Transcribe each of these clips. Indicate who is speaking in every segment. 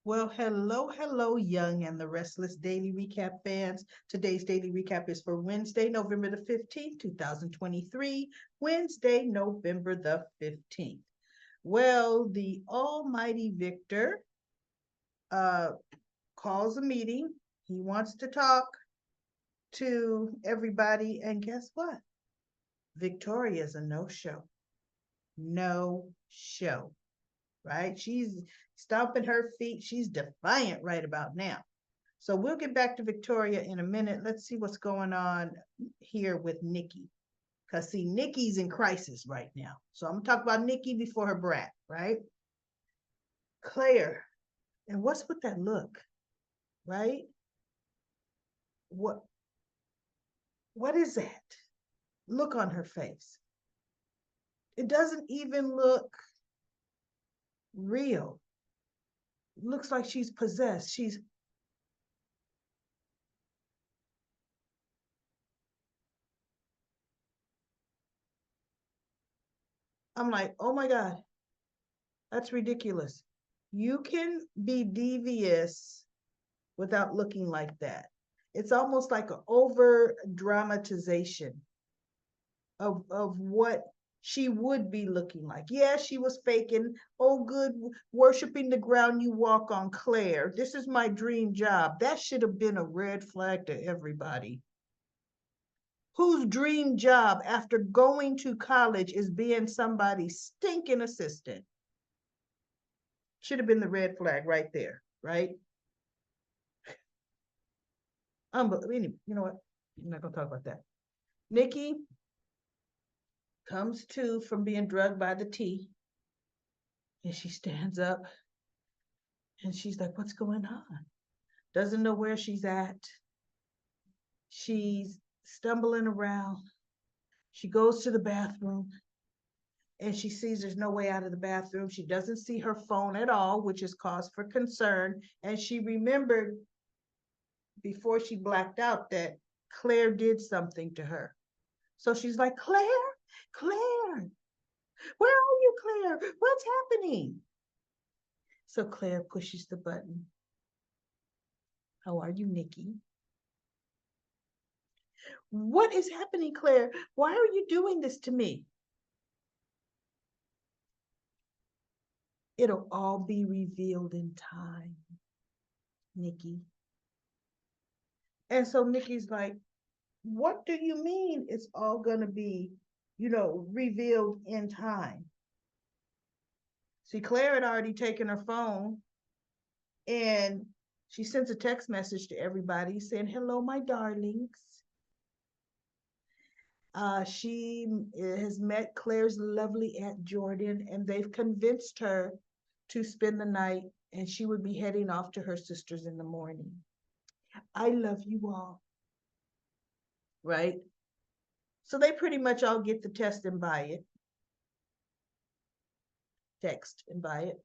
Speaker 1: Well, hello, Young and the Restless Daily Recap fans. Today's daily recap is for Wednesday, November the 15th, 2023. Wednesday, November the 15th. Well, the almighty Victor uh, calls a meeting. He wants to talk to everybody. And guess what? Victoria's a no show. No show, right? She's stomping her feet. She's defiant right about now. So we'll get back to Victoria in a minute. Let's see what's going on here with Nikki. Because, see, Nikki's in crisis right now. So I'm going to talk about Nikki before her brat, right? Claire. And what's with that look, right? What what is that look on her face? It doesn't even look real. It looks like she's possessed. I'm like, oh my God, that's ridiculous. You can be devious without looking like that. It's almost like an over dramatization of what she would be looking like. Yeah, she was faking, oh, good, worshiping the ground you walk on, Claire. This is my dream job. That should have been a red flag to everybody. Whose dream job after going to college is being somebody's stinking assistant? Should have been the red flag right there, right? Unbelievable. You know what? I'm not going to talk about that. Nikki comes to from being drugged by the tea, and she stands up and she's like, what's going on? Doesn't know where she's at. She's stumbling around. She goes to the bathroom and she sees there's no way out of the bathroom. She doesn't see her phone at all, which is cause for concern. And she remembered before she blacked out that Claire did something to her. So she's like, Claire, Claire, where are you, Claire? What's happening? So Claire pushes the button. How are you, Nikki? What is happening, Claire? Why are you doing this to me? It'll all be revealed in time, Nikki. And so Nikki's like, what do you mean it's all going to be, revealed in time? See, Claire had already taken her phone and she sends a text message to everybody saying, hello, my darlings. She has met Claire's lovely Aunt Jordan, and they've convinced her to spend the night, and she would be heading off to her sisters in the morning. I love you all. Right? So they pretty much all get the text and buy it.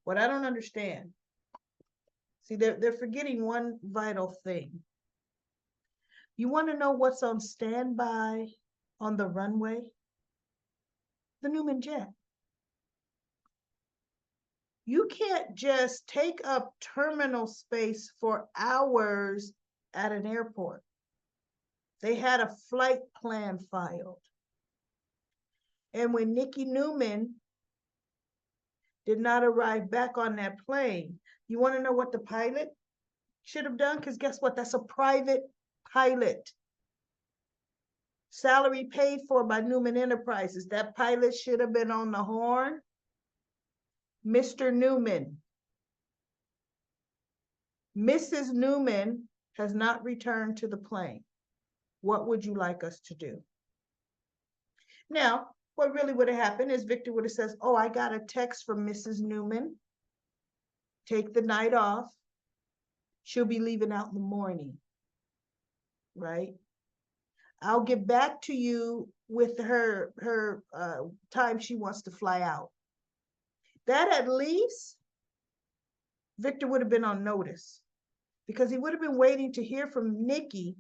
Speaker 1: What I don't understand, see, they're forgetting one vital thing. You want to know what's on standby on the runway? The Newman jet. You can't just take up terminal space for hours at an airport. They had a flight plan filed. And when Nikki Newman did not arrive back on that plane, you want to know what the pilot should have done? Because guess what? That's a private pilot. Salary paid for by Newman Enterprises. That pilot should have been on the horn. Mr. Newman. Mrs. Newman has not returned to the plane. What would you like us to do? Now, what really would have happened is Victor would have said, oh, I got a text from Mrs. Newman. Take the night off. She'll be leaving out in the morning, right? I'll get back to you with her time she wants to fly out. That at least Victor would have been on notice, because he would have been waiting to hear from Nikki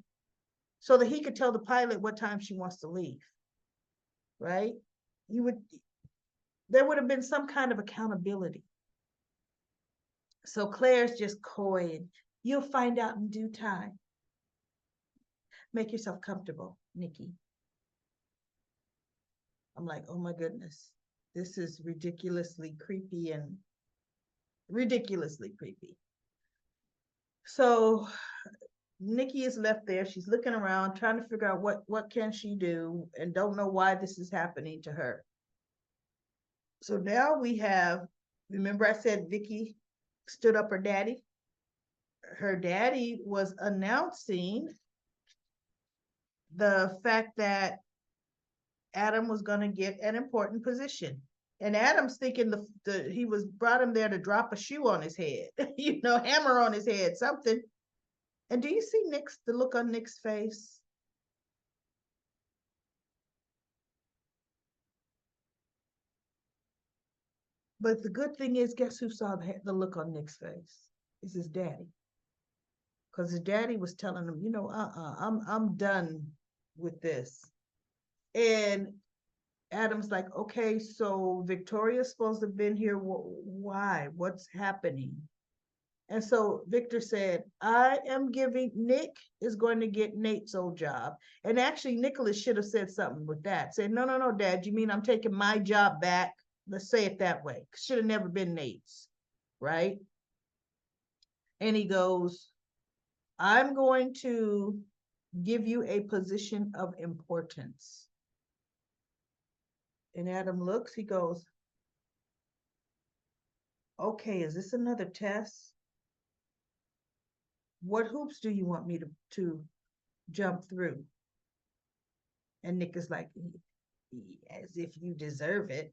Speaker 1: so that he could tell the pilot what time she wants to leave, right? There would have been some kind of accountability. So Claire's just coy and you'll find out in due time. Make yourself comfortable, Nikki. I'm like, oh my goodness, this is ridiculously creepy and ridiculously creepy. So Nikki is left there. She's looking around, trying to figure out what can she do, and don't know why this is happening to her. So now we have. Remember, I said Vicky stood up her daddy. Her daddy was announcing the fact that Adam was going to get an important position. And Adam's thinking he was brought him there to drop a shoe on his head, hammer on his head, something. And do you see the look on Nick's face? But the good thing is, guess who saw the look on Nick's face? It's his daddy. Because his daddy was telling him, I'm done with this. And Adam's like, okay, so Victoria's supposed to have been here. Why? What's happening? And so Victor said, Nick is going to get Nate's old job. And actually, Nicholas should have said something with that. Said, no, no, no, Dad, you mean I'm taking my job back? Let's say it that way. Should have never been Nate's, right? And he goes, I'm going to give you a position of importance. And Adam looks, he goes, okay, is this another test? What hoops do you want me to jump through? And Nick is like, as if you deserve it.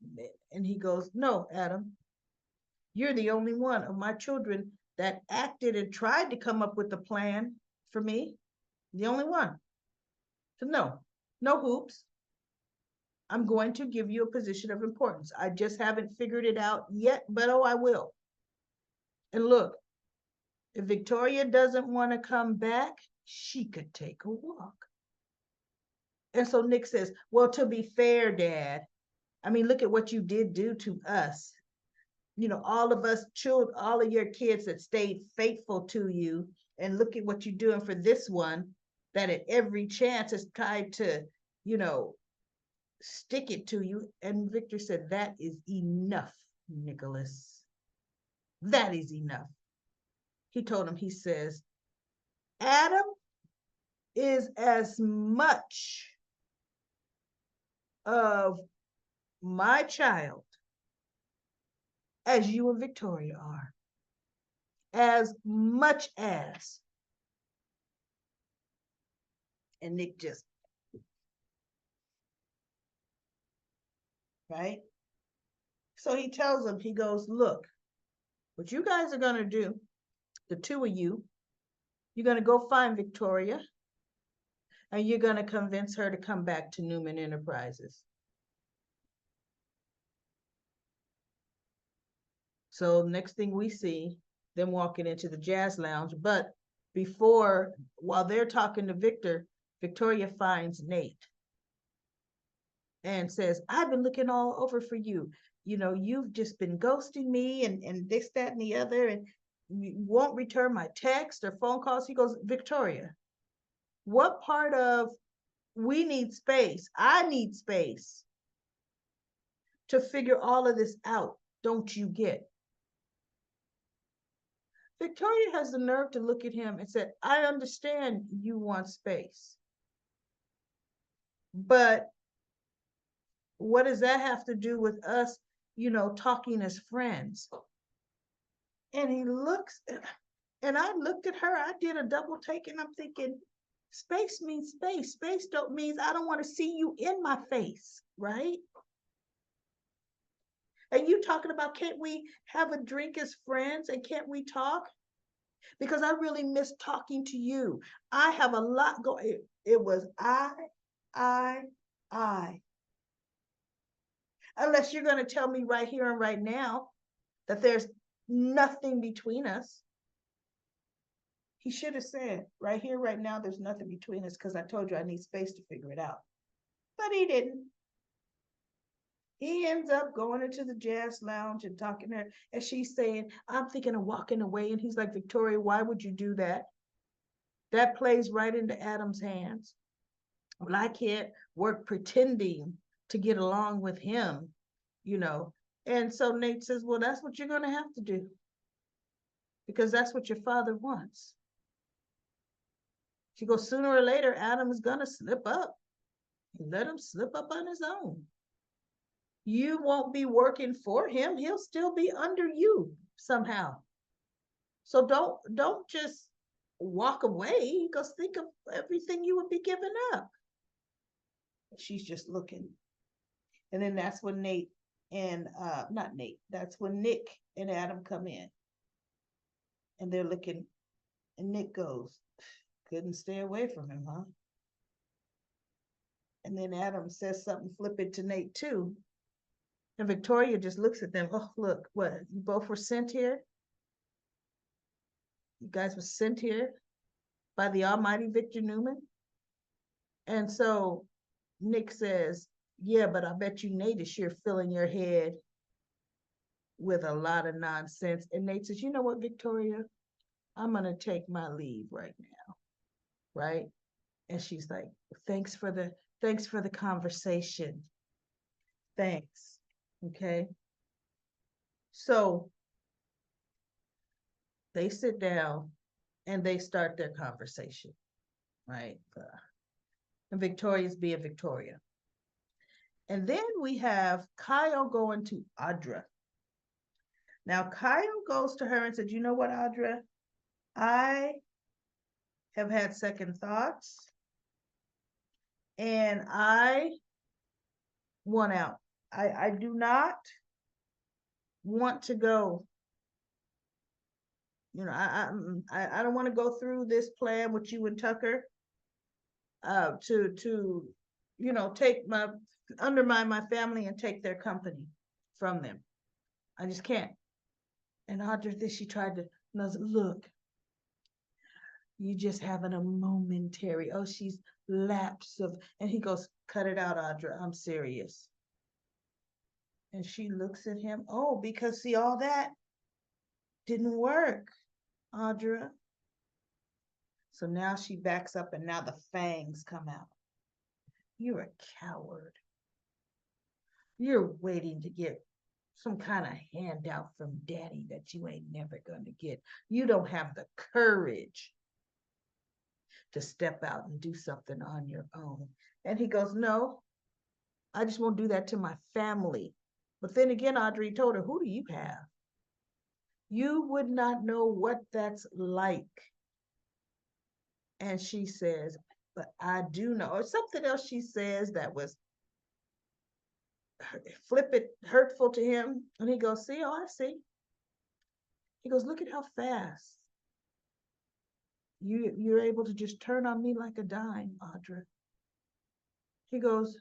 Speaker 1: And he goes, no, Adam, you're the only one of my children that acted and tried to come up with a plan for me. The only one. So no hoops. I'm going to give you a position of importance. I just haven't figured it out yet, but I will. And look, if Victoria doesn't want to come back, she could take a walk. And so Nick says, well, to be fair, Dad, I mean, look at what you did do to us. All of us children, all of your kids that stayed faithful to you. And look at what you're doing for this one that at every chance has tried to, stick it to you. And Victor said, that is enough, Nicholas. That is enough. He told him, he says, Adam is as much of my child as you and Victoria are. As much as. And Nick just, right? So he tells him, he goes, look, what you guys are going to do, the two of you, you're going to go find Victoria and you're going to convince her to come back to Newman Enterprises. So next thing we see them walking into the jazz lounge, but while they're talking to Victor, Victoria finds Nate and says, I've been looking all over for you. You've just been ghosting me and this, that, and the other, and you won't return my text or phone calls. He goes, Victoria, what part of we need space, I need space to figure all of this out, don't you get? Victoria has the nerve to look at him and said, I understand you want space, but what does that have to do with us, talking as friends? And he looks, and I looked at her, I did a double take, and I'm thinking, space means space. Space don't means I don't want to see you in my face, right? And you talking about, can't we have a drink as friends and can't we talk? Because I really miss talking to you. I have a lot going. It was I. Unless you're going to tell me right here and right now that there's nothing between us. He should have said, right here, right now, there's nothing between us because I told you I need space to figure it out. But he didn't. He ends up going into the jazz lounge and talking to her, and she's saying, I'm thinking of walking away. And he's like, Victoria, why would you do that? That plays right into Adam's hands. Well, I can't work pretending to get along with him, you know. And so Nate says, well, that's what you're going to have to do because that's what your father wants. She goes, sooner or later, Adam is going to slip up. Let him slip up on his own. You won't be working for him. He'll still be under you somehow. So don't just walk away because think of everything you would be giving up. She's just looking. And then that's when Nate and not Nate, that's when Nick and Adam come in. And they're looking, and Nick goes, couldn't stay away from him, huh? And then Adam says something flippant to Nate too. And Victoria just looks at them. Oh, look, what? You both were sent here? You guys were sent here by the almighty Victor Newman? And so Nick says, yeah, but I bet you Nate is sure filling your head with a lot of nonsense. And Nate says, you know what, Victoria? I'm going to take my leave right now. Right? And she's like, thanks for the conversation. Thanks. Okay. So they sit down and they start their conversation. Right? And Victoria's being Victoria. And then we have Kyle going to Audra. Now, Kyle goes to her and said, you know what, Audra? I have had second thoughts and I want out. I do not want to go. You know, I don't want to go through this plan with you and Tucker to you know, undermine my family and take their company from them. I just can't. And Audra, this she tried to look. You just having a momentary. Oh, she's lapse of, and he goes, cut it out, Audra. I'm serious. And she looks at him. Oh, because see, all that didn't work, Audra. So now she backs up and now the fangs come out. You're a coward. You're waiting to get some kind of handout from daddy that you ain't never going to get. You don't have the courage to step out and do something on your own. And he goes, no, I just won't do that to my family. But then again, Audrey told her, who do you have? You would not know what that's like. And she says, but I do know. Or something else she says that was flippant, hurtful to him. And he goes, see, oh, I see. He goes, look at how fast you're able to just turn on me like a dime, Audra. He goes,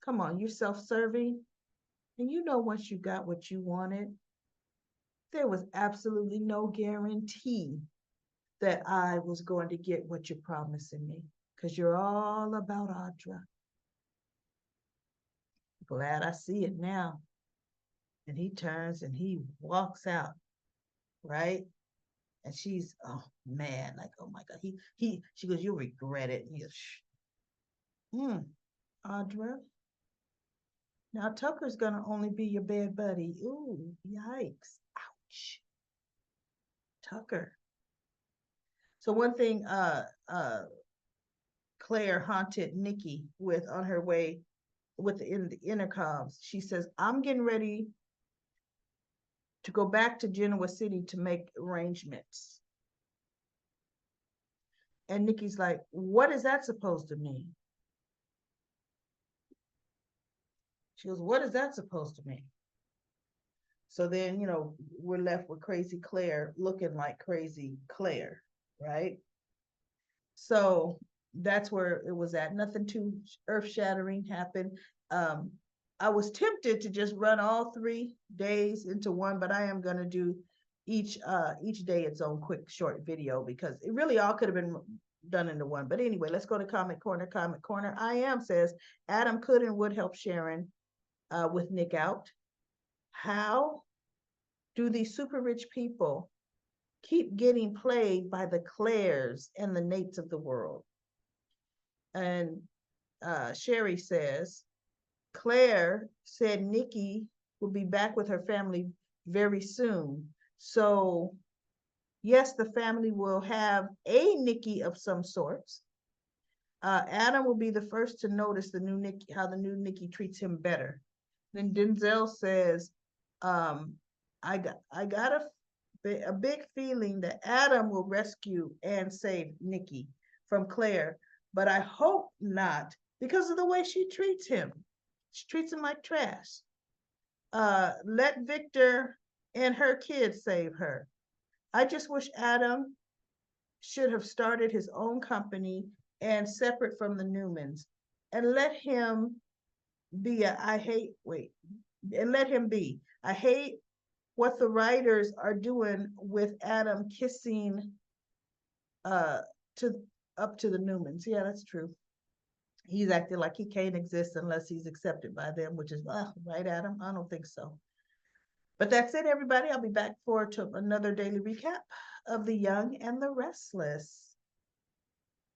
Speaker 1: come on, you're self-serving. And you know, once you got what you wanted, there was absolutely no guarantee that I was going to get what you're promising me because you're all about Audra. Glad I see it now. And he turns and he walks out, right? And she's, oh man, like, oh my God. She goes, you'll regret it. And he goes, Audra. Now Tucker's gonna only be your bed buddy. Ooh, yikes. Ouch. Tucker. So one thing Claire haunted Nikki with on her way in the intercoms, she says, I'm getting ready to go back to Genoa City to make arrangements. And Nikki's like, what is that supposed to mean? She goes, what is that supposed to mean? So then, you know, we're left with crazy Claire looking like crazy Claire, right? So that's where it was at. Nothing too earth-shattering happened. I was tempted to just run all 3 days into one, but I am going to do each day its own quick short video because it really all could have been done into one. But anyway, let's go to comment corner. Comment corner. I am says Adam could and would help Sharon with Nick out. How do these super rich people keep getting played by the Claires and the Nates of the world? And Sherry says, Claire said Nikki will be back with her family very soon. So, yes, the family will have a Nikki of some sorts. Adam will be the first to notice the new Nikki, how the new Nikki treats him better. Then Denzel says, I got a big feeling that Adam will rescue and save Nikki from Claire, but I hope not because of the way she treats him. She treats him like trash. Let Victor and her kids save her. I just wish Adam should have started his own company and separate from the Newmans and let him be a I hate wait and let him be. I hate what the writers are doing with Adam kissing uh to up to the Newmans. Yeah, that's true. He's acting like he can't exist unless he's accepted by them, which is right, Adam. I don't think so. But that's it, everybody. I'll be back for another daily recap of The Young and the Restless.